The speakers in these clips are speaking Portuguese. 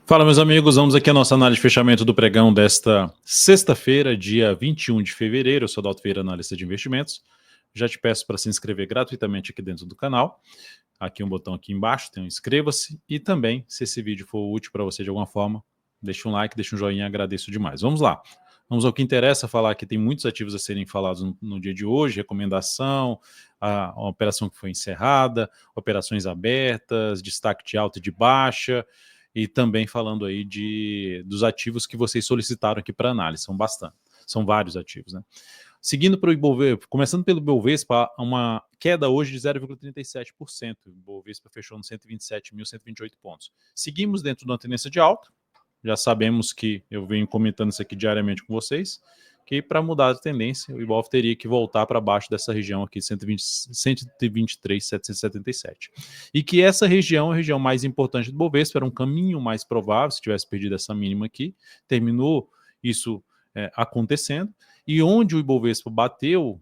Fala, meus amigos, vamos aqui a nossa análise de fechamento do pregão desta sexta-feira, dia 21 de fevereiro. Eu sou Adalto Vieira, analista de investimentos. Já te peço para se inscrever gratuitamente aqui dentro do canal. Aqui um botão aqui embaixo, tem um inscreva-se. E também, se esse vídeo for útil para você de alguma forma, deixa um like, deixa um joinha, agradeço demais. Vamos lá. Vamos ao que interessa, falar que tem muitos ativos a serem falados no dia de hoje, recomendação, a operação que foi encerrada, operações abertas, destaque de alta e de baixa, e também falando aí dos ativos que vocês solicitaram aqui para análise, são bastante, são vários ativos, né? Seguindo para o Ibovespa, começando pelo Ibovespa, uma queda hoje de 0,37%, o Ibovespa fechou nos 127.128 pontos. Seguimos dentro de uma tendência de alta, já sabemos que, eu venho comentando isso aqui diariamente com vocês, que para mudar a tendência, o Ibov teria que voltar para baixo dessa região aqui, 123.777. E que essa região é a região mais importante do Ibovespa, era um caminho mais provável, se tivesse perdido essa mínima aqui, terminou isso acontecendo, e onde o Ibovespa bateu,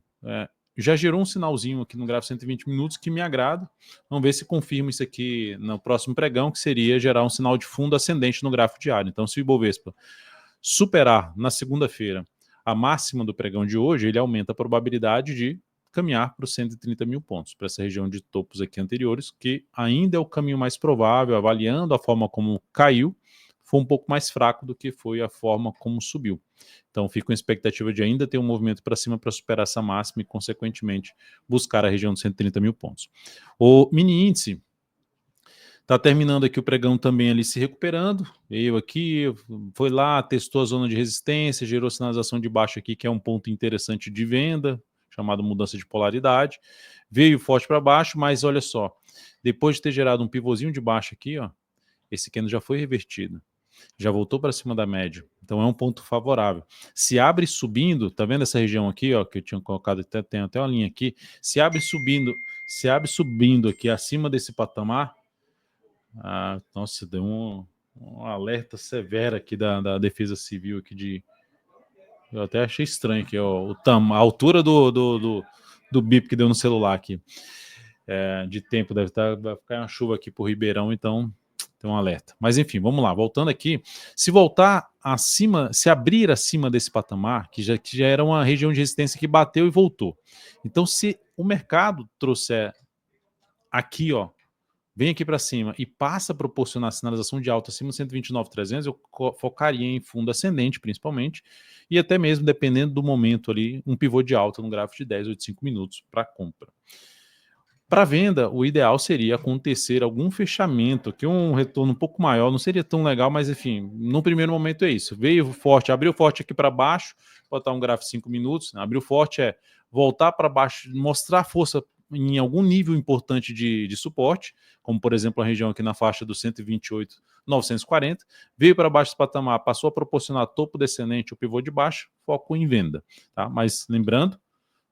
já gerou um sinalzinho aqui no gráfico 120 minutos que me agrada. Vamos ver se confirma isso aqui no próximo pregão, que seria gerar um sinal de fundo ascendente no gráfico diário. Então, se o Ibovespa superar na segunda-feira a máxima do pregão de hoje, ele aumenta a probabilidade de caminhar para os 130 mil pontos, para essa região de topos aqui anteriores, que ainda é o caminho mais provável, avaliando a forma como caiu, foi um pouco mais fraco do que foi a forma como subiu. Então fica com a expectativa de ainda ter um movimento para cima para superar essa máxima e, consequentemente, buscar a região de 130 mil pontos. O mini índice está terminando aqui o pregão também ali se recuperando, veio aqui, foi lá, testou a zona de resistência, gerou sinalização de baixa aqui, que é um ponto interessante de venda, chamado mudança de polaridade, veio forte para baixo, mas olha só, depois de ter gerado um pivôzinho de baixa aqui, ó, esse candle já foi revertido, já voltou para cima da média, então é um ponto favorável. Se abre subindo, tá vendo essa região aqui, ó, que eu tinha colocado, tem até uma linha aqui, se abre subindo aqui acima desse patamar, nossa, deu um alerta severo aqui da Defesa Civil aqui eu até achei estranho aqui, ó, a altura do bip que deu no celular aqui, de tempo, vai ficar uma chuva aqui pro Ribeirão, então tem um alerta. Mas enfim, vamos lá, voltando aqui, se voltar acima, se abrir acima desse patamar, que já era uma região de resistência que bateu e voltou, então se o mercado trouxer aqui, ó, vem aqui para cima e passa a proporcionar sinalização de alta acima de 129.300, eu focaria em fundo ascendente, principalmente, e até mesmo, dependendo do momento ali, um pivô de alta no gráfico de 10 ou de 5 minutos para compra. Para venda, o ideal seria acontecer algum fechamento, que um retorno um pouco maior, não seria tão legal, mas enfim, no primeiro momento é isso. Veio forte, abriu forte aqui para baixo, botar um gráfico de 5 minutos, né? Abriu forte é voltar para baixo, mostrar força em algum nível importante de suporte, como por exemplo a região aqui na faixa dos 128.940, veio para baixo desse patamar, passou a proporcionar topo descendente, o pivô de baixo, foco em venda, tá? Mas lembrando,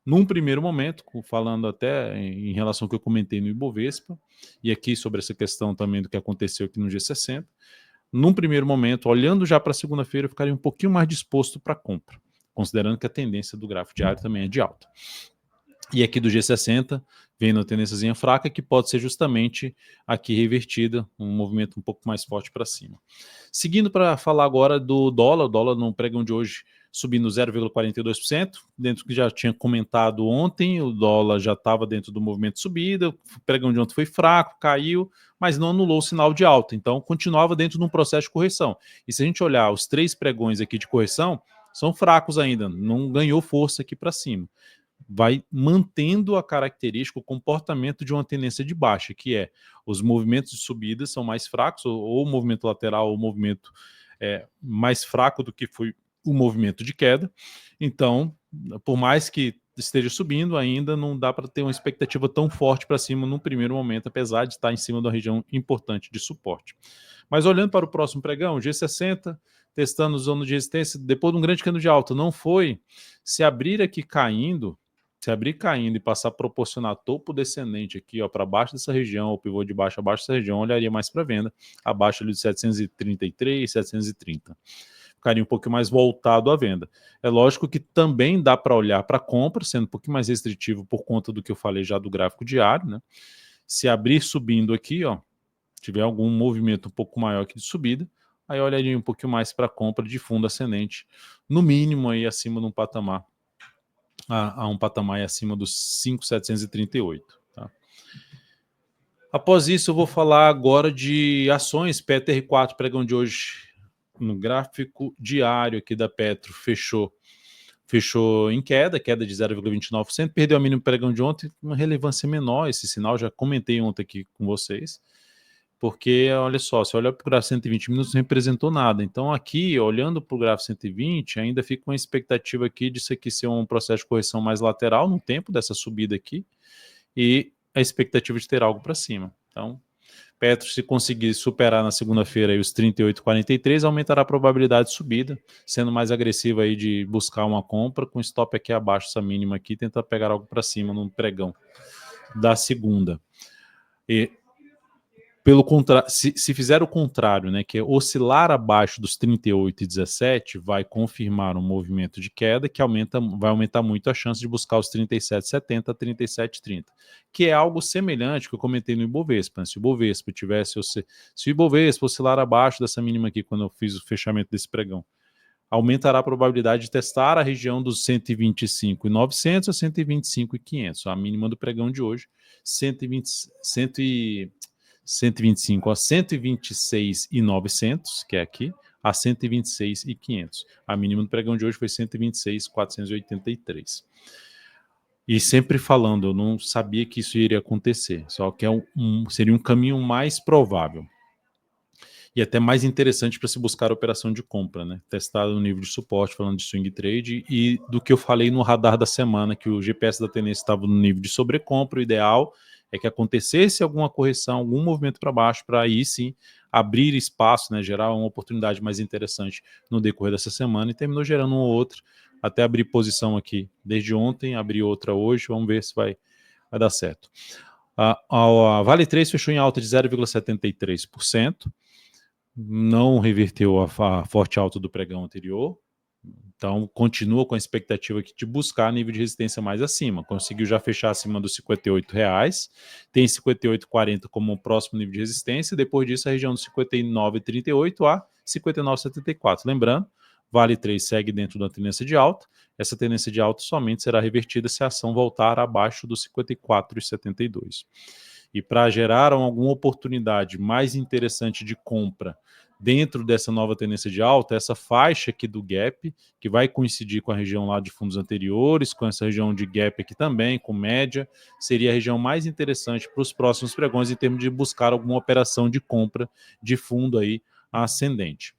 num primeiro momento, falando até em relação ao que eu comentei no Ibovespa, e aqui sobre essa questão também do que aconteceu aqui no G60, num primeiro momento, olhando já para segunda-feira, eu ficaria um pouquinho mais disposto para compra, considerando que a tendência do gráfico diário também é de alta. E aqui do G60, vendo a tendênciazinha fraca, que pode ser justamente aqui revertida, um movimento um pouco mais forte para cima. Seguindo para falar agora do dólar, o dólar no pregão de hoje subindo 0,42%, dentro do que já tinha comentado ontem, o dólar já estava dentro do movimento de subida, o pregão de ontem foi fraco, caiu, mas não anulou o sinal de alta, então continuava dentro de um processo de correção. E se a gente olhar os 3 pregões aqui de correção, são fracos ainda, não ganhou força aqui para cima. Vai mantendo a característica, o comportamento de uma tendência de baixa, que é os movimentos de subida são mais fracos, ou o movimento lateral, ou o movimento mais fraco do que foi o movimento de queda. Então, por mais que esteja subindo, ainda não dá para ter uma expectativa tão forte para cima no primeiro momento, apesar de estar em cima da região importante de suporte. Mas olhando para o próximo pregão, G60, testando zona de resistência, depois de um grande candle de alta, não foi. Se abrir aqui caindo, se abrir caindo e passar a proporcionar topo descendente aqui, ó, para baixo dessa região, o pivô de baixo abaixo dessa região, olharia mais para venda, abaixo ali de 733, 730. Ficaria um pouco mais voltado à venda. É lógico que também dá para olhar para compra, sendo um pouquinho mais restritivo por conta do que eu falei já do gráfico diário, né? Se abrir subindo aqui, ó, tiver algum movimento um pouco maior aqui de subida, aí eu olharia um pouquinho mais para a compra de fundo ascendente, no mínimo aí acima de um patamar, a um patamar aí acima dos 5.738. Tá? Após isso, eu vou falar agora de ações. PETR4, pregão de hoje, no gráfico diário aqui da Petro, fechou em queda de 0,29%, perdeu a mínimo pregão de ontem, uma relevância menor esse sinal, já comentei ontem aqui com vocês, porque, olha só, se olhar para o gráfico 120 minutos, não representou nada. Então aqui, olhando para o gráfico 120, ainda fica uma expectativa aqui de isso aqui ser um processo de correção mais lateral no tempo dessa subida aqui, e a expectativa de ter algo para cima. Então, Petro, se conseguir superar na segunda-feira os 38,43, aumentará a probabilidade de subida, sendo mais agressiva aí de buscar uma compra com stop aqui abaixo dessa mínima aqui, tentar pegar algo para cima no pregão da segunda. E pelo contrário, se fizer o contrário, né, que é oscilar abaixo dos 38,17, vai confirmar um movimento de queda que vai aumentar muito a chance de buscar os 37,70 a 37,30, que é algo semelhante que eu comentei no Ibovespa. Né? Se o Ibovespa se o Ibovespa oscilar abaixo dessa mínima aqui, quando eu fiz o fechamento desse pregão, aumentará a probabilidade de testar a região dos 125.900 a 125.500, a mínima do pregão de hoje, 125 a 126.900, que é aqui, a 126.500. A mínima do pregão de hoje foi 126.483. E sempre falando, eu não sabia que isso iria acontecer, só que seria um caminho mais provável. E até mais interessante para se buscar a operação de compra, né? Testado no nível de suporte, falando de swing trade, e do que eu falei no radar da semana, que o GPS da tendência estava no nível de sobrecompra, o ideal é que acontecesse alguma correção, algum movimento para baixo, para aí sim abrir espaço, né, gerar uma oportunidade mais interessante no decorrer dessa semana, e terminou gerando um ou outro, até abrir posição aqui desde ontem, abrir outra hoje, vamos ver se vai dar certo. A Vale 3 fechou em alta de 0,73%, não reverteu a forte alta do pregão anterior, então continua com a expectativa aqui de buscar nível de resistência mais acima, conseguiu já fechar acima dos R$58, tem 58,40 como o próximo nível de resistência, depois disso a região dos 59,38 a 59,74, lembrando, Vale 3 segue dentro da tendência de alta, essa tendência de alta somente será revertida se a ação voltar abaixo dos 54,72. E para gerar alguma oportunidade mais interessante de compra dentro dessa nova tendência de alta, essa faixa aqui do gap, que vai coincidir com a região lá de fundos anteriores, com essa região de gap aqui também, com média, seria a região mais interessante para os próximos pregões em termos de buscar alguma operação de compra de fundo aí ascendente.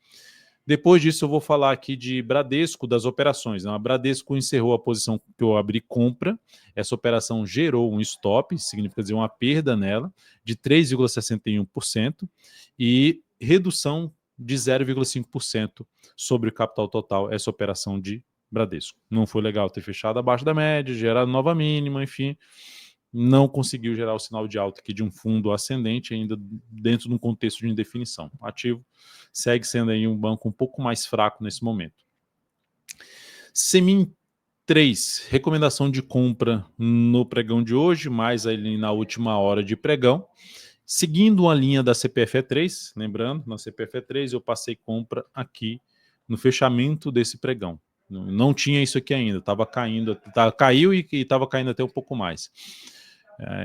Depois disso, eu vou falar aqui de Bradesco, das operações. A Bradesco encerrou a posição que eu abri compra. Essa operação gerou um stop, significa dizer uma perda nela, de 3,61% e redução de 0,5% sobre o capital total, essa operação de Bradesco. Não foi legal ter fechado abaixo da média, gerar nova mínima, enfim, não conseguiu gerar o sinal de alta aqui de um fundo ascendente ainda dentro de um contexto de indefinição. Ativo segue sendo aí um banco um pouco mais fraco nesse momento. Semin 3, recomendação de compra no pregão de hoje, mais ali na última hora de pregão. Seguindo a linha da CPFE3, lembrando, na CPFE3 eu passei compra aqui no fechamento desse pregão. Não tinha isso aqui ainda, estava caindo, caiu e estava caindo até um pouco mais.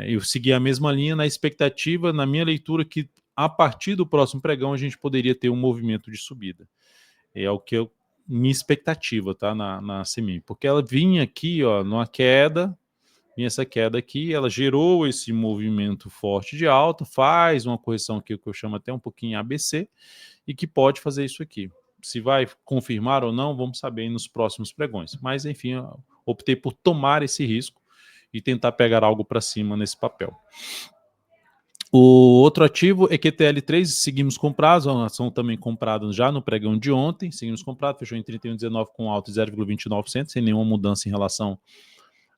Eu segui a mesma linha na expectativa, na minha leitura, que a partir do próximo pregão a gente poderia ter um movimento de subida. É o que minha expectativa, tá, na CEMIG, porque ela vinha aqui, ó, numa queda, vinha essa queda aqui, ela gerou esse movimento forte de alta, faz uma correção aqui que eu chamo até um pouquinho ABC, e que pode fazer isso aqui. Se vai confirmar ou não, vamos saber nos próximos pregões. Mas, enfim, eu optei por tomar esse risco e tentar pegar algo para cima nesse papel. O outro ativo é QTL3, seguimos comprados, a ação também comprada já no pregão de ontem, seguimos comprado, fechou em 31,19 com alta de 0,29%, sem nenhuma mudança em relação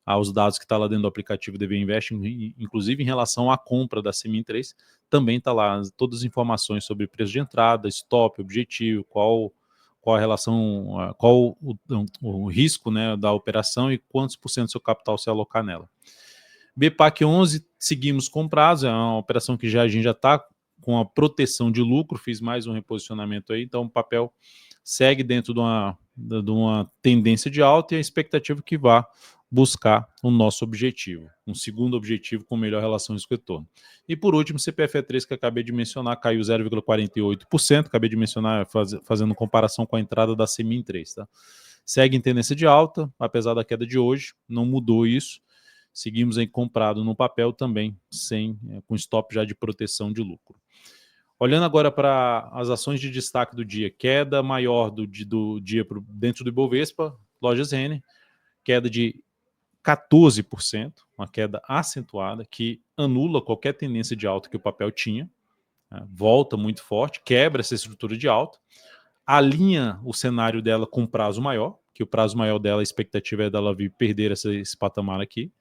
aos dados que está lá dentro do aplicativo DV Invest, inclusive em relação à compra da Semin 3, também está lá todas as informações sobre preço de entrada, stop, objetivo, qual a relação, qual o risco, né, da operação e quantos por cento do seu capital se alocar nela. BPAC 11, seguimos comprados, é uma operação que a gente já está com a proteção de lucro, fiz mais um reposicionamento aí, então o papel segue dentro de uma tendência de alta e a expectativa que vá buscar o nosso objetivo, um segundo objetivo com melhor relação risco-retorno. E por último, CPFE3, que acabei de mencionar, caiu 0,48%, acabei de mencionar fazendo comparação com a entrada da Semin 3, tá? Segue em tendência de alta, apesar da queda de hoje, não mudou isso. Seguimos aí comprado no papel também, com stop já de proteção de lucro. Olhando agora para as ações de destaque do dia, queda maior do dia dentro do Ibovespa, Lojas Renner, queda de 14%, uma queda acentuada que anula qualquer tendência de alta que o papel tinha, né? Volta muito forte, quebra essa estrutura de alta, alinha o cenário dela com prazo maior, que o prazo maior dela, a expectativa é dela vir perder esse patamar aqui.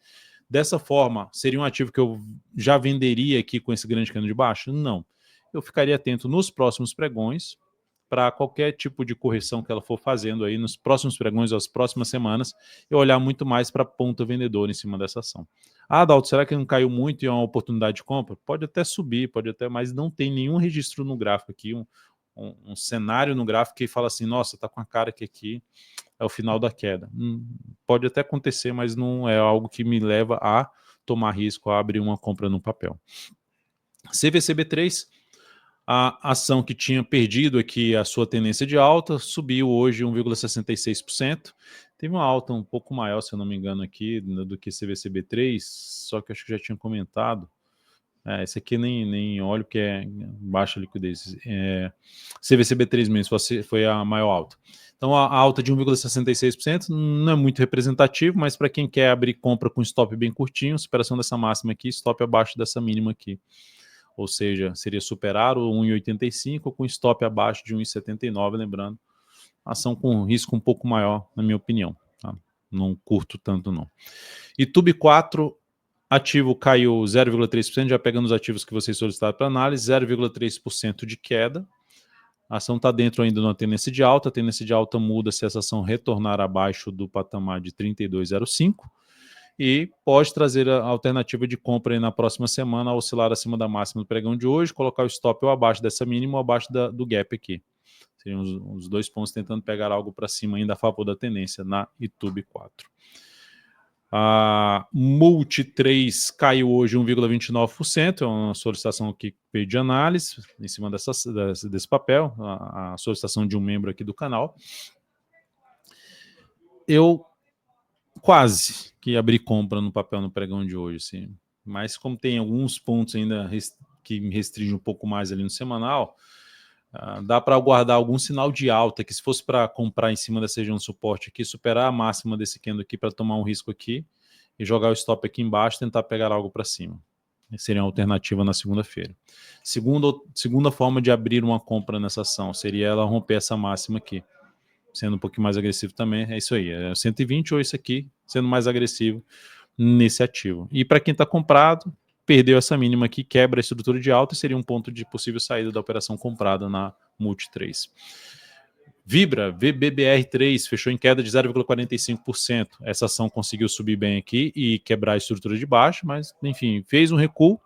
Dessa forma, seria um ativo que eu já venderia aqui com esse grande cano de baixo? Não. Eu ficaria atento nos próximos pregões, para qualquer tipo de correção que ela for fazendo aí nos próximos pregões, as próximas semanas, eu olhar muito mais para a ponta vendedora em cima dessa ação. Ah, Adalto, será que não caiu muito e é uma oportunidade de compra? Pode até subir, pode até, mas não tem nenhum registro no gráfico aqui, um cenário no gráfico que fala assim, nossa, tá com a cara que aqui é o final da queda. Pode até acontecer, mas não é algo que me leva a tomar risco, a abrir uma compra no papel. CVCB3, a ação que tinha perdido aqui a sua tendência de alta, subiu hoje 1,66%. Teve uma alta um pouco maior, se eu não me engano, aqui do que CVCB3, só que acho que já tinha comentado. Esse aqui nem olho, porque é baixa liquidez. CVCB3 mesmo foi a maior alta. Então a alta de 1,66% não é muito representativo, mas para quem quer abrir compra com stop bem curtinho, superação dessa máxima aqui, stop abaixo dessa mínima aqui. Ou seja, seria superar o 1,85 com stop abaixo de 1,79, lembrando, ação com risco um pouco maior, na minha opinião. Tá? Não curto tanto, não. E TUB4, ativo caiu 0,3%, já pegando os ativos que vocês solicitaram para análise, 0,3% de queda. A ação está dentro ainda de uma tendência de alta, a tendência de alta muda se essa ação retornar abaixo do patamar de 32,05, e pode trazer a alternativa de compra aí na próxima semana, oscilar acima da máxima do pregão de hoje, colocar o stop ou abaixo dessa mínima ou abaixo do gap aqui. Seriam os dois pontos tentando pegar algo para cima ainda a favor da tendência na ITUB 4. A Multi 3 caiu hoje 1,29%, é uma solicitação aqui que veio de análise em cima desse papel, a solicitação de um membro aqui do canal. Eu quase que abri compra no papel no pregão de hoje, sim. Mas como tem alguns pontos ainda que me restringem um pouco mais ali no semanal, dá para aguardar algum sinal de alta, que se fosse para comprar em cima dessa região de suporte aqui, superar a máxima desse candle aqui para tomar um risco aqui e jogar o stop aqui embaixo, tentar pegar algo para cima. Seria uma alternativa na segunda-feira. Segunda forma de abrir uma compra nessa ação seria ela romper essa máxima aqui, sendo um pouquinho mais agressivo também, é isso aí, é 120 ou isso aqui, sendo mais agressivo nesse ativo. E para quem está comprado, perdeu essa mínima aqui, quebra a estrutura de alta e seria um ponto de possível saída da operação comprada na Multi 3. Vibra, VBBR3, fechou em queda de 0,45%. Essa ação conseguiu subir bem aqui e quebrar a estrutura de baixo, mas, enfim, fez um recuo.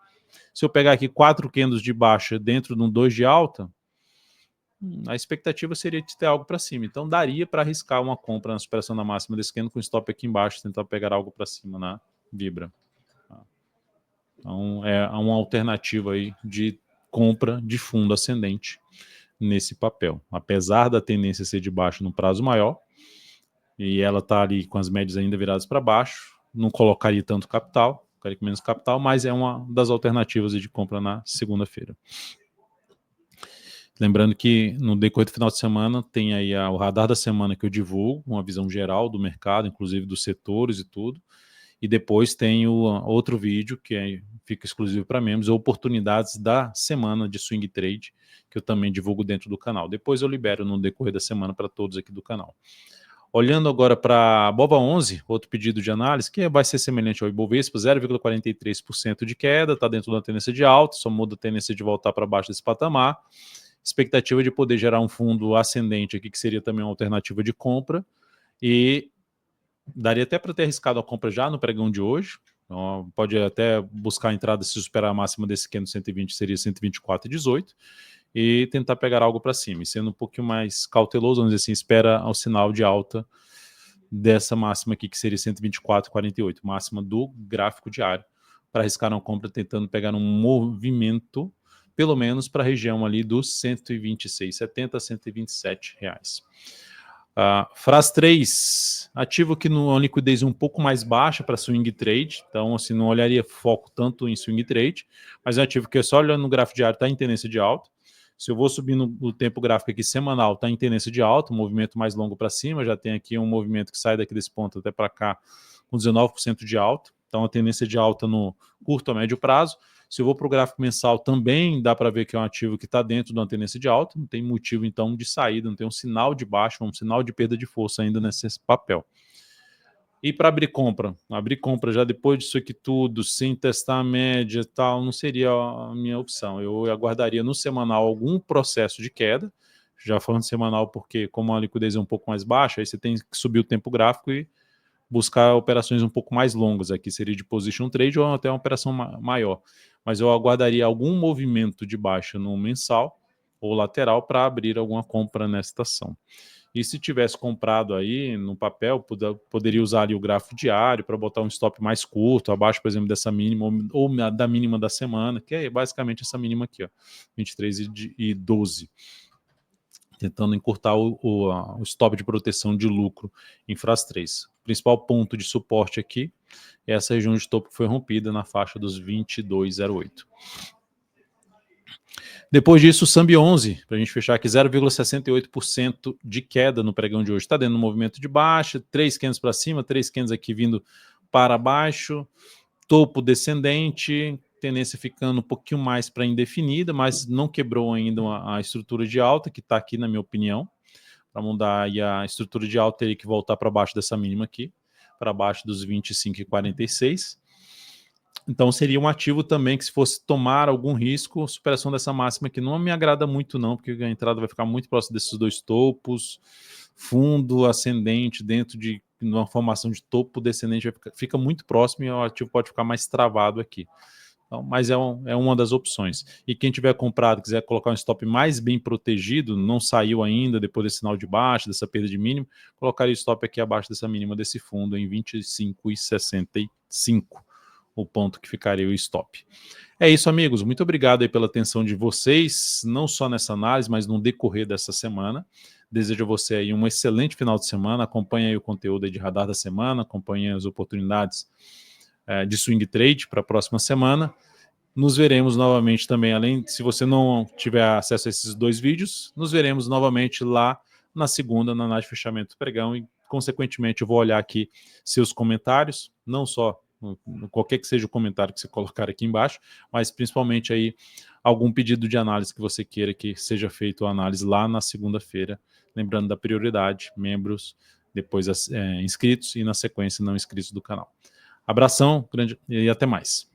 Se eu pegar aqui 4 candles de baixa dentro de um 2 de alta, a expectativa seria de ter algo para cima. Então, daria para arriscar uma compra na superação da máxima desse candle com stop aqui embaixo, tentar pegar algo para cima na Vibra. Então, é uma alternativa aí de compra de fundo ascendente nesse papel. Apesar da tendência ser de baixo no prazo maior, e ela está ali com as médias ainda viradas para baixo, não colocaria tanto capital, ficaria com menos capital, mas é uma das alternativas de compra na segunda-feira. Lembrando que no decorrer do final de semana tem aí o radar da semana que eu divulgo, uma visão geral do mercado, inclusive dos setores e tudo, e depois tem outro vídeo que fica exclusivo para membros, oportunidades da semana de swing trade, que eu também divulgo dentro do canal. Depois eu libero no decorrer da semana para todos aqui do canal. Olhando agora para a BOVA11, outro pedido de análise, que vai ser semelhante ao Ibovespa, 0,43% de queda, está dentro da tendência de alta, só muda a tendência de voltar para baixo desse patamar. Expectativa de poder gerar um fundo ascendente aqui, que seria também uma alternativa de compra, e daria até para ter arriscado a compra já no pregão de hoje, Então, pode até buscar a entrada, se superar a máxima desse candle 120, seria 124,18, e tentar pegar algo para cima, e sendo um pouquinho mais cauteloso, vamos dizer assim, espera ao sinal de alta dessa máxima aqui, que seria 124,48, máxima do gráfico diário, para arriscar uma compra tentando pegar um movimento, pelo menos para a região ali dos 126,70 a 127 reais. FRAS 3, ativo que numa liquidez um pouco mais baixa para swing trade, então assim, não olharia foco tanto em swing trade, mas é um ativo que só olhando no gráfico diário está em tendência de alta. Se eu vou subindo no tempo gráfico aqui semanal, está em tendência de alta, um movimento mais longo para cima, já tem aqui um movimento que sai daqui desse ponto até para cá com 19% de alta, então a tendência de alta no curto a médio prazo. Se eu vou para o gráfico mensal, também dá para ver que é um ativo que está dentro de uma tendência de alta, não tem motivo então de saída, não tem um sinal de baixa, um sinal de perda de força ainda nesse papel. E para abrir compra já depois disso aqui tudo, sem testar a média e tal, não seria a minha opção. Eu aguardaria no semanal algum processo de queda, já falando semanal porque como a liquidez é um pouco mais baixa, aí você tem que subir o tempo gráfico e buscar operações um pouco mais longas, aqui seria de position trade ou até uma operação maior. Mas eu aguardaria algum movimento de baixa no mensal ou lateral para abrir alguma compra nesta ação. E se tivesse comprado aí no papel, poderia usar ali o gráfico diário para botar um stop mais curto, abaixo, por exemplo, dessa mínima ou da mínima da semana, que é basicamente essa mínima aqui, ó, 23,12. Tentando encurtar o stop de proteção de lucro em FRAS 3. O principal ponto de suporte aqui é essa região de topo que foi rompida na faixa dos 22,08. Depois disso, o SAMB 11, para a gente fechar aqui, 0,68% de queda no pregão de hoje. Está dentro do movimento de baixa, 3 candles para cima, 3 candles aqui vindo para baixo, topo descendente, tendência ficando um pouquinho mais para indefinida, mas não quebrou ainda a estrutura de alta, que está aqui na minha opinião. Para mudar aí a estrutura de alta, teria que voltar para baixo dessa mínima aqui, para baixo dos 25,46. Então seria um ativo também que, se fosse tomar algum risco, superação dessa máxima que não me agrada muito não, porque a entrada vai ficar muito próximo desses dois topos, fundo ascendente dentro de uma formação de topo descendente, fica muito próximo e o ativo pode ficar mais travado aqui. Então, mas é uma das opções. E quem tiver comprado, quiser colocar um stop mais bem protegido, não saiu ainda depois desse sinal de baixa, dessa perda de mínimo, colocaria o stop aqui abaixo dessa mínima desse fundo em 25,65. O ponto que ficaria o stop. É isso, amigos. Muito obrigado aí pela atenção de vocês, não só nessa análise, mas no decorrer dessa semana. Desejo a você aí um excelente final de semana. Acompanhe aí o conteúdo aí de Radar da Semana, acompanhe as oportunidades de swing trade para a próxima semana. Nos veremos novamente também, além, se você não tiver acesso a esses dois vídeos, nos veremos novamente lá na segunda, na análise de fechamento do pregão, e consequentemente eu vou olhar aqui seus comentários, não só qualquer que seja o comentário que você colocar aqui embaixo, mas principalmente aí algum pedido de análise que você queira que seja feito a análise lá na segunda-feira, lembrando da prioridade, membros, depois inscritos e na sequência não inscritos do canal. Abração, grande e até mais.